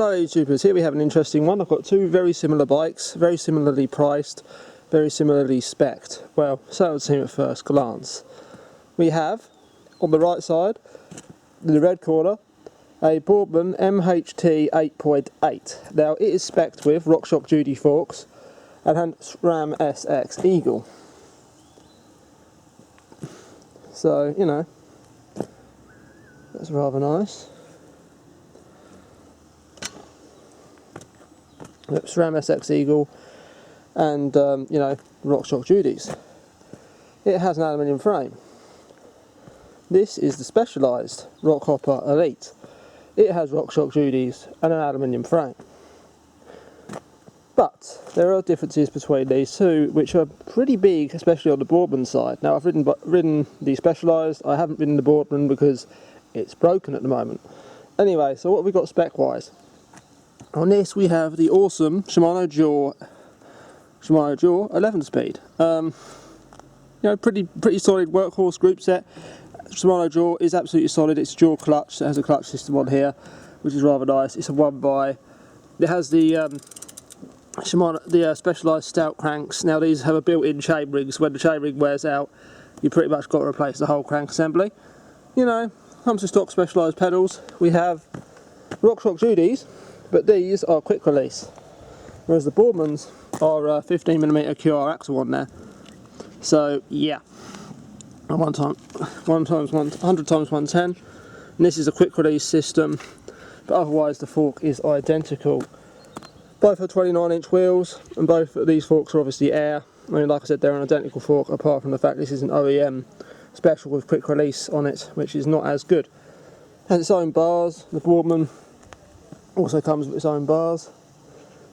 Hello YouTubers, here we have an interesting one. I've got two very similar bikes, very similarly priced, very similarly spec'd. Well, so it would seem at first glance. We have, on the right side, in the red corner, a Boardman MHT 8.8. Now it is spec'd with RockShox duty forks and SRAM SX Eagle. So, you know, that's rather nice. SRAM SX Eagle and you know, RockShox duties. It has an aluminium frame. This is the specialised ROCKHOPPER ELITE. It has RockShox duties and an aluminium frame. But there are differences between these two which are pretty big, especially on the Boardman side. Now I've ridden the specialised, I haven't ridden the Boardman because it's broken at the moment. Anyway, so what have we got spec wise? On this we have the awesome Shimano Jaw 11 speed. You know, pretty solid workhorse group set. Shimano Jaw is absolutely solid. It's dual clutch. It has a clutch system on here, which is rather nice. It's a 1x. It has the Shimano specialised stout cranks. Now these have a built-in chainring, so when the chainring wears out, you pretty much got to replace the whole crank assembly. You know, comes to stock specialised pedals. We have RockShox duties, but these are quick release, whereas the Boardmans are 15mm QR axle on there. So yeah, 100 times 110, and this is a quick release system, but otherwise the fork is identical. Both are 29-inch wheels, and both of these forks are obviously air. I mean, like I said, they're an identical fork, apart from the fact this is an OEM special with quick release on it, which is not as good. It has its own bars. The Boardman also comes with its own bars.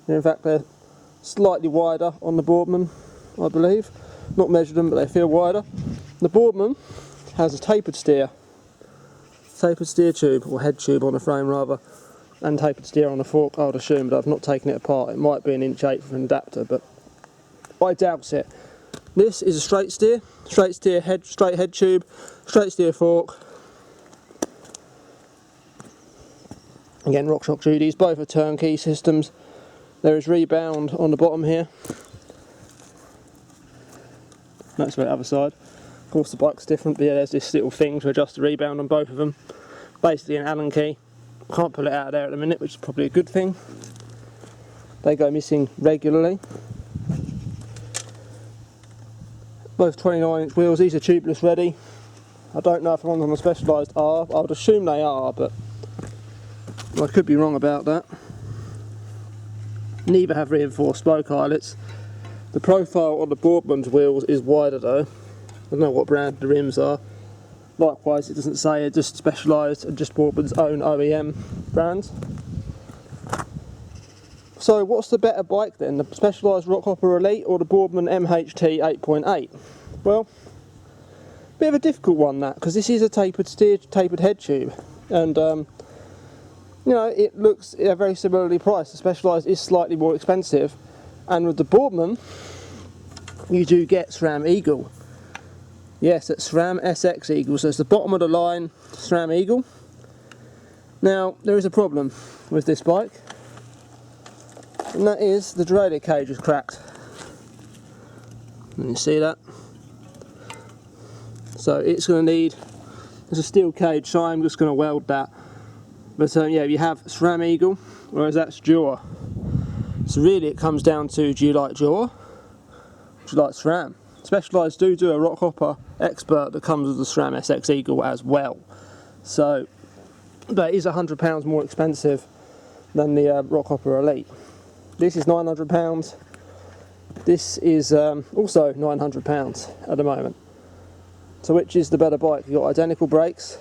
And in fact, they're slightly wider on the Boardman, I believe. Not measured them, but they feel wider. The Boardman has a tapered steer tube, or head tube on the frame rather, and tapered steer on the fork, I would assume, but I've not taken it apart. It might be an 1.8" with an adapter, but I doubt it. This is a straight steer head, straight head tube, straight steer fork. Again, RockShox duties, both are turnkey systems. There is rebound on the bottom here. That's the other side. Of course the bike's different, but yeah, there's this little thing to adjust the rebound on both of them. Basically an Allen key. Can't pull it out of there at the minute, which is probably a good thing. They go missing regularly. Both 29-inch wheels, these are tubeless ready. I don't know if the ones on the specialised are, I would assume they are, but I could be wrong about that. Neither have reinforced spoke eyelets. The profile on the Boardman's wheels is wider though. I don't know what brand the rims are. Likewise, it doesn't say, it's just specialised and just Boardman's own OEM brands. So what's the better bike then? The specialised RockHOPPER ELITE or the Boardman MHT 8.8? Well, bit of a difficult one that, because this is a tapered head tube, and you know, it looks very similarly priced. The specialised is slightly more expensive, and with the Boardman you do get SRAM Eagle. Yes, it's SRAM SX Eagle, so it's the bottom of the line SRAM Eagle. Now there is a problem with this bike, and that is the derailleur cage is cracked. Can you see that? So it's going to need, there's a steel cage, so I'm just going to weld that. But yeah, you have SRAM Eagle, whereas that's Jaw. So really it comes down to, do you like Jaw? Or do you like SRAM? Specialised do a RockHOPPER Expert that comes with the SRAM SX Eagle as well. So that is £100 more expensive than the RockHOPPER ELITE. This is £900. This is also £900 at the moment. So which is the better bike? You've got identical brakes.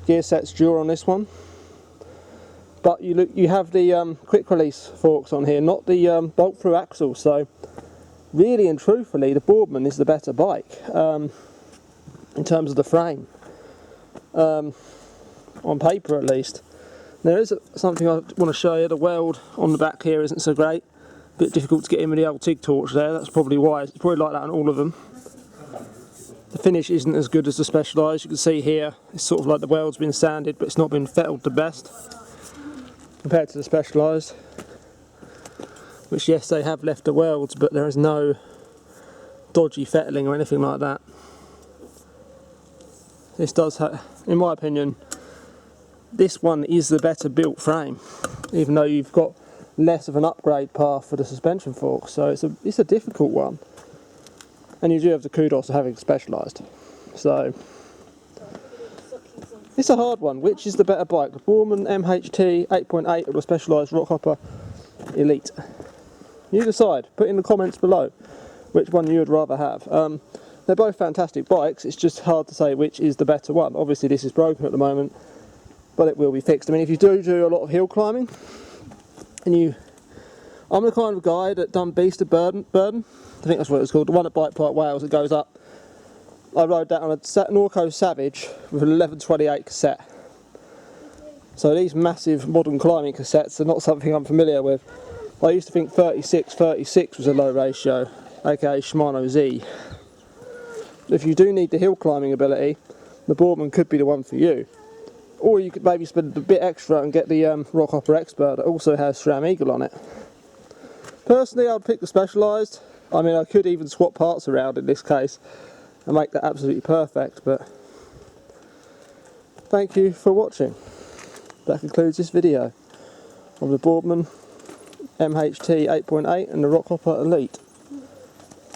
Gear set's dual on this one, but you have the quick release forks on here, not the bolt through axle. So really and truthfully, the Boardman is the better bike in terms of the frame, on paper at least. There is something I want to show you. The weld on the back here isn't so great, a bit difficult to get in with the old TIG torch there. That's probably why. It's probably like that on all of them. The finish isn't as good as the specialised. You can see here, it's sort of like the weld's been sanded, but it's not been fettled the best. compared to the Specialised, which yes, they have left the welds, but there is no dodgy fettling or anything like that. This does have, in my opinion, this one is the better built frame, even though you've got less of an upgrade path for the suspension forks, so it's a difficult one, and you do have the kudos of having Specialised. So it's a hard one. Which is the better bike, the Boardman MHT 8.8 or the Specialised ROCKHOPPER Elite? You decide. Put in the comments below which one you would rather have. They're both fantastic bikes, it's just hard to say which is the better one. Obviously this is broken at the moment, but it will be fixed. I mean, if you do a lot of hill climbing, and I'm the kind of guy that done Beast of Burden, I think that's what it's called, the one at Bike Park Wales that goes up. I rode that on a Norco Savage with an 1128 cassette. So these massive modern climbing cassettes are not something I'm familiar with. I used to think 36 was a low ratio, aka Shimano Z. If you do need the hill climbing ability, the Boardman could be the one for you. Or you could maybe spend a bit extra and get the ROCKHOPPER Expert that also has SRAM Eagle on it. Personally, I'd pick the Specialised. I mean, I could even swap parts around in this case and make that absolutely perfect, but thank you for watching. That concludes this video of the Boardman MHT 8.8 and the ROCKHOPPER Elite.